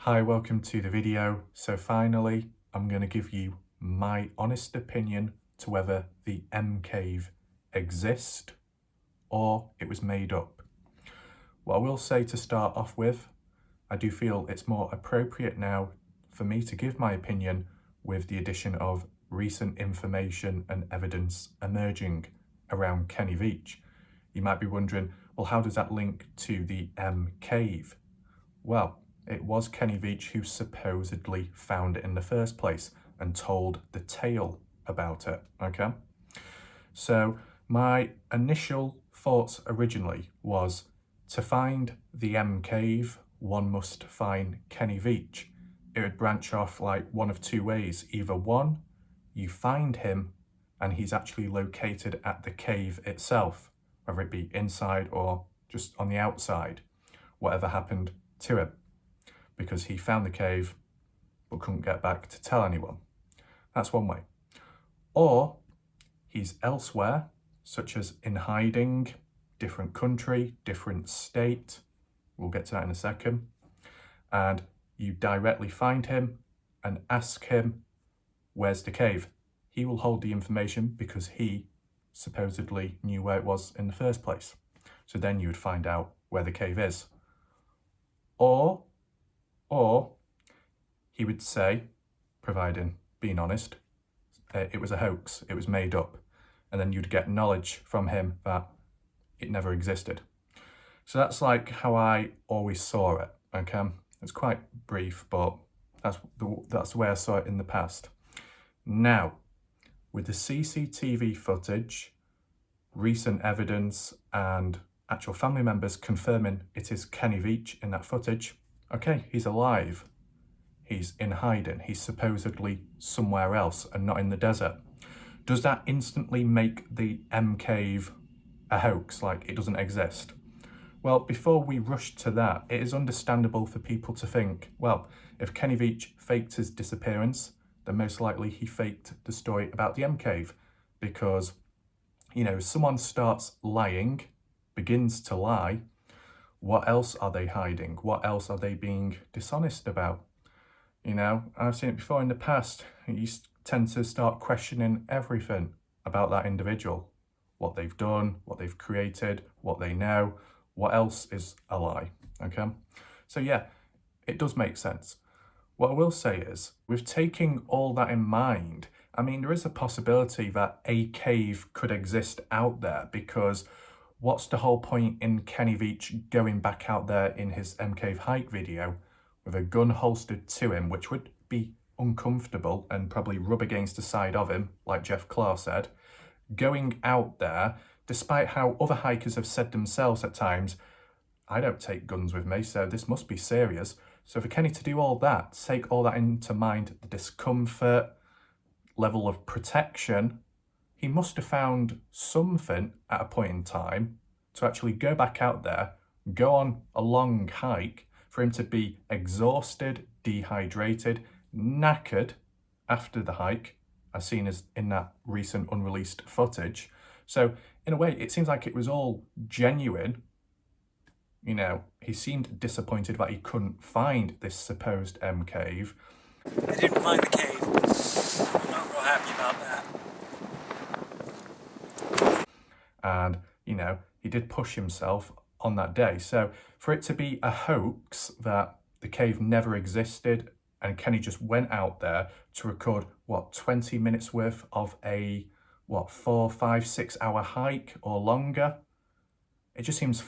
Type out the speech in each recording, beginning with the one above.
Hi, welcome to the video. So finally, I'm going to give you my honest opinion to whether the mcave exists or it was made up. What I will say to start off with, I do feel it's more appropriate now for me to give my opinion with the addition of recent information and evidence emerging around Kenny Veach. You might be wondering, well, how does that link to the mcave? Well, it was Kenny Veach who supposedly found it in the first place and told the tale about it, okay? So my initial thoughts originally was to find the mcave, one must find Kenny Veach. It would branch off like one of two ways. Either one, you find him and he's actually located at the cave itself, whether it be inside or just on the outside, whatever happened to him, because he found the cave but couldn't get back to tell anyone. That's one way. Or he's elsewhere, such as in hiding, different country, different state. We'll get to that in a second. And you directly find him and ask him, where's the cave? He will hold the information because he supposedly knew where it was in the first place. So then you would find out where the cave is. Or he would say, providing being honest, it was a hoax, it was made up. And then you'd get knowledge from him that it never existed. So that's like how I always saw it, okay? It's quite brief, but that's the way I saw it in the past. Now, with the CCTV footage, recent evidence, and actual family members confirming it is Kenny Veach in that footage, okay, he's alive. He's in hiding. He's supposedly somewhere else and not in the desert. Does that instantly make the mcave a hoax, like it doesn't exist? Well, before we rush to that, it is understandable for people to think, well, if Kenny Veach faked his disappearance, then most likely he faked the story about the mcave, because, you know, someone starts lying, begins to lie, what else are they hiding? What else are they being dishonest about? You know, I've seen it before in the past. You tend to start questioning everything about that individual. What they've done, what they've created, what they know, what else is a lie, okay? So yeah, it does make sense. What I will say is, with taking all that in mind, I mean, there is a possibility that a cave could exist out there, because what's the whole point in Kenny Veach going back out there in his mcavehike video with a gun holstered to him, which would be uncomfortable and probably rub against the side of him, like Jeff Claw said, going out there, despite how other hikers have said themselves at times, I don't take guns with me, so this must be serious. So for Kenny to do all that, take all that into mind, the discomfort, level of protection, he must have found something at a point in time to actually go back out there, go on a long hike, for him to be exhausted, dehydrated, knackered after the hike, as seen as in that recent unreleased footage. So in a way, it seems like it was all genuine. You know, he seemed disappointed that he couldn't find this supposed mcave. I didn't find the cave. I'm not real happy about that. And, you know, he did push himself on that day. So for it to be a hoax that the cave never existed and Kenny just went out there to record, what, 20 minutes worth of a, what, 4, 5, 6 hour hike or longer, it just seems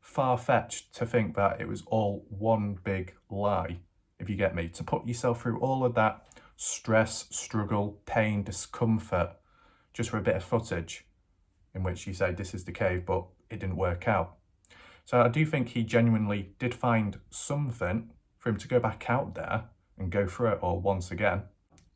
far-fetched to think that it was all one big lie, if you get me, to put yourself through all of that stress, struggle, pain, discomfort, just for a bit of footage in which you say this is the cave, but it didn't work out. So I do think he genuinely did find something for him to go back out there and go through it all once again.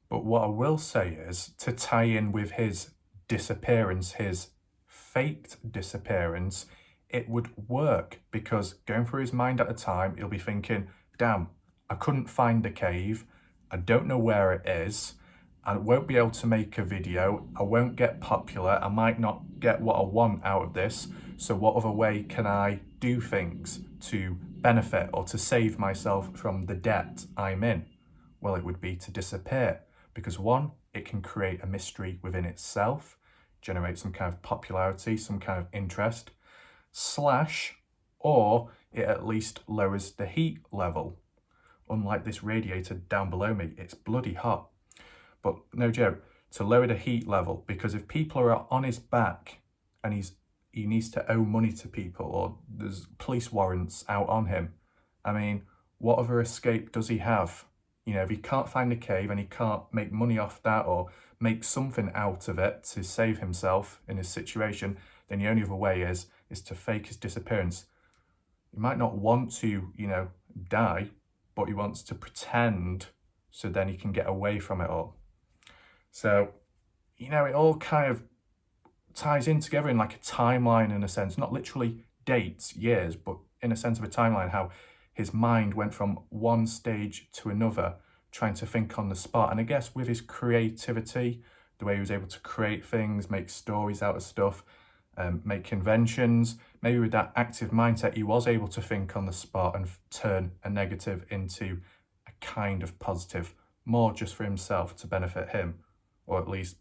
But what I will say is, to tie in with his disappearance, his faked disappearance, it would work, because going through his mind at the time, he'll be thinking, damn, I couldn't find the cave, I don't know where it is, I won't be able to make a video, I won't get popular, I might not get what I want out of this, so what other way can I do things to benefit or to save myself from the debt I'm in? Well, it would be to disappear, because one, it can create a mystery within itself, generate some kind of popularity, some kind of interest, or it at least lowers the heat level. Unlike this radiator down below me, it's bloody hot. But no joke, to lower the heat level, because if people are on his back and he needs to owe money to people, or there's police warrants out on him, I mean, what other escape does he have? You know, if he can't find a cave and he can't make money off that or make something out of it to save himself in his situation, then the only other way is to fake his disappearance. He might not want to, you know, die, but he wants to pretend so then he can get away from it all. So, you know, it all kind of ties in together in like a timeline in a sense, not literally dates, years, but in a sense of a timeline, how his mind went from one stage to another, trying to think on the spot. And I guess with his creativity, the way he was able to create things, make stories out of stuff, make inventions, maybe with that active mindset, he was able to think on the spot and turn a negative into a kind of positive, more just for himself to benefit him, or at least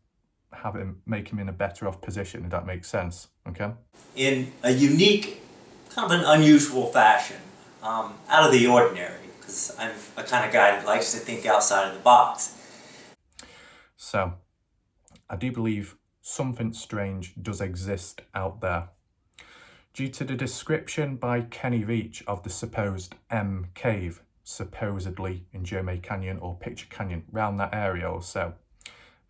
make him in a better off position, if that makes sense, okay? In a unique, kind of an unusual fashion, out of the ordinary, because I'm a kind of guy that likes to think outside of the box. So, I do believe something strange does exist out there. Due to the description by Kenny Veach of the supposed mcave, supposedly in Jeremy Canyon or Picture Canyon, around that area or so.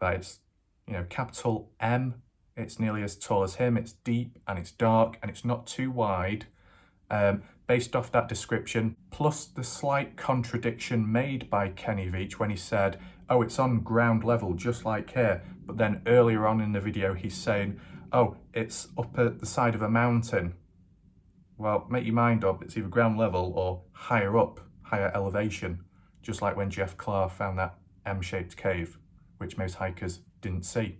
That it's, you know, capital M, it's nearly as tall as him, it's deep and it's dark and it's not too wide. Based off that description, plus the slight contradiction made by Kenny Veach when he said, oh, it's on ground level, just like here. But then earlier on in the video, he's saying, oh, it's up at the side of a mountain. Well, make your mind up, it's either ground level or higher up, higher elevation, just like when Jeff Clark found that M-shaped cave, which most hikers didn't see.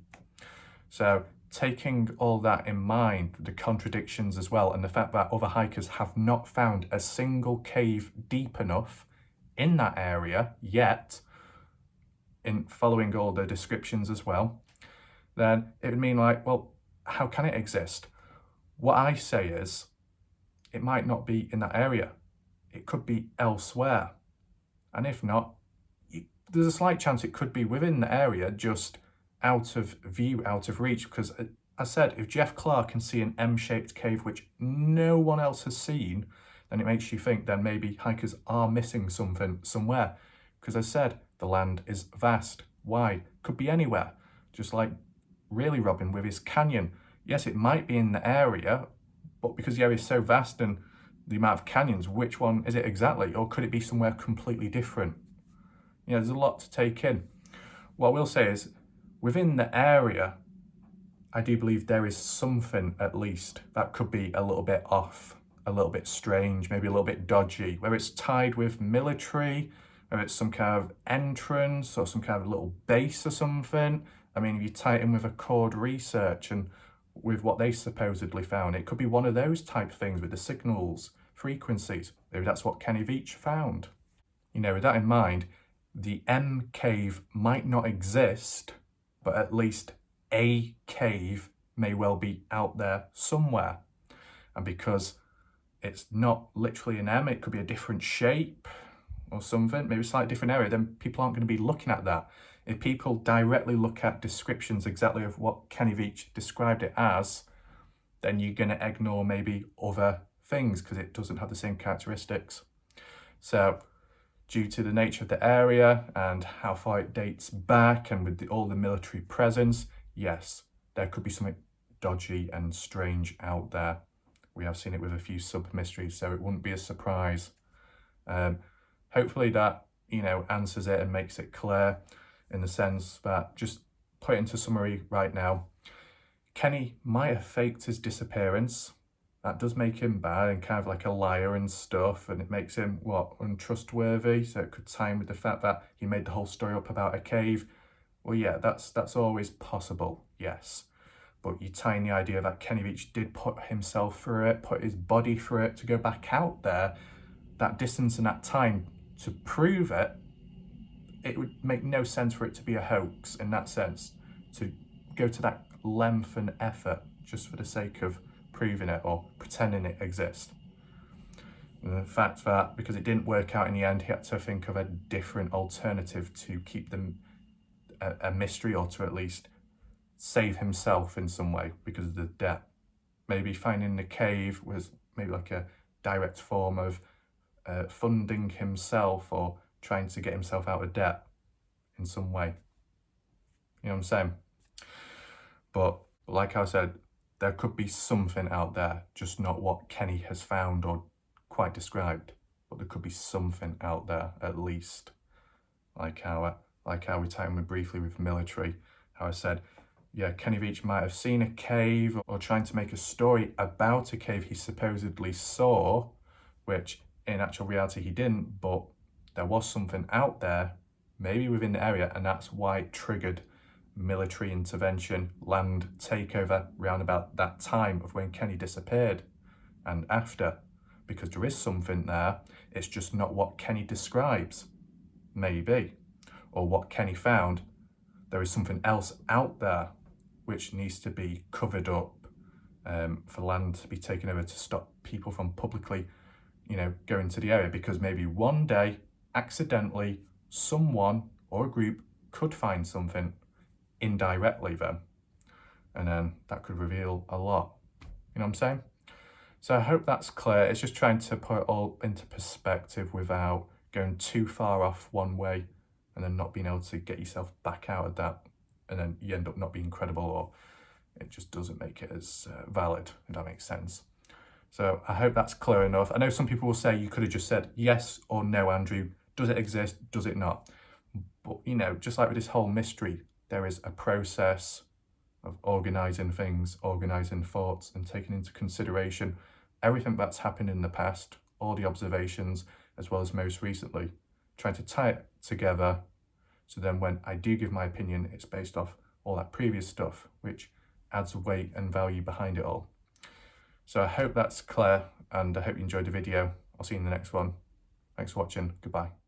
So taking all that in mind, the contradictions as well, and the fact that other hikers have not found a single cave deep enough in that area yet, in following all the descriptions as well, then it would mean like, well, how can it exist? What I say is, it might not be in that area. It could be elsewhere. And if not, there's a slight chance it could be within the area, just out of view, out of reach, because as I said, if Jeff Clark can see an M-shaped cave which no one else has seen, then it makes you think then maybe hikers are missing something somewhere. Because as I said, the land is vast, wide, could be anywhere. Just like really Robin with his canyon. Yes, it might be in the area, but because the area is so vast and the amount of canyons, which one is it exactly? Or could it be somewhere completely different? You know, there's a lot to take in. What I will say is, within the area, I do believe there is something at least that could be a little bit off, a little bit strange, maybe a little bit dodgy, whether it's tied with military, whether it's some kind of entrance or some kind of little base or something. I mean, if you tie it in with Accord Research and with what they supposedly found, it could be one of those type things with the signals, frequencies. Maybe that's what Kenny Veach found. You know, with that in mind, the M cave might not exist, but at least a cave may well be out there somewhere. And because it's not literally an M, it could be a different shape or something, maybe a slightly different area, then people aren't going to be looking at that. If people directly look at descriptions exactly of what Kenny Veach described it as, then you're going to ignore maybe other things because it doesn't have the same characteristics. So due to the nature of the area and how far it dates back and with all the military presence, yes, there could be something dodgy and strange out there. We have seen it with a few sub-mysteries, so it wouldn't be a surprise. Hopefully that, you know, answers it and makes it clear in the sense that, just put it into summary right now, Kenny might have faked his disappearance. That does make him bad and kind of like a liar and stuff, and it makes him, what, untrustworthy, so it could tie in with the fact that he made the whole story up about a cave. Well, yeah, that's always possible, yes. But you tie in the idea that Kenny Veach did put himself through it, put his body through it to go back out there, that distance and that time to prove it, it would make no sense for it to be a hoax in that sense, to go to that length and effort just for the sake of proving it or pretending it exists. And the fact that because it didn't work out in the end, he had to think of a different alternative to keep them a mystery, or to at least save himself in some way because of the debt. Maybe finding the cave was maybe like a direct form of funding himself or trying to get himself out of debt in some way. You know what I'm saying? But like I said, there could be something out there, just not what Kenny has found or quite described, but there could be something out there at least. Like how we tightened with briefly with military, how I said, yeah, Kenny Veach might have seen a cave or trying to make a story about a cave he supposedly saw, which in actual reality he didn't, but there was something out there, maybe within the area, and that's why it triggered military intervention, land takeover round about that time of when Kenny disappeared and after, because there is something there, it's just not what Kenny describes, maybe, or what Kenny found. There is something else out there which needs to be covered up for land to be taken over to stop people from publicly, going to the area, because maybe one day, accidentally, someone or a group could find something indirectly then, and then that could reveal a lot. You know what I'm saying? So I hope that's clear. It's just trying to put it all into perspective without going too far off one way and then not being able to get yourself back out of that, and then you end up not being credible, or it just doesn't make it as valid, if that makes sense. So I hope that's clear enough. I know some people will say you could have just said yes or no, Andrew. Does it exist? Does it not? But, just like with this whole mystery, there is a process of organising things, organising thoughts, and taking into consideration everything that's happened in the past, all the observations, as well as most recently, trying to tie it together. So then when I do give my opinion, it's based off all that previous stuff, which adds weight and value behind it all. So I hope that's clear, and I hope you enjoyed the video. I'll see you in the next one. Thanks for watching. Goodbye.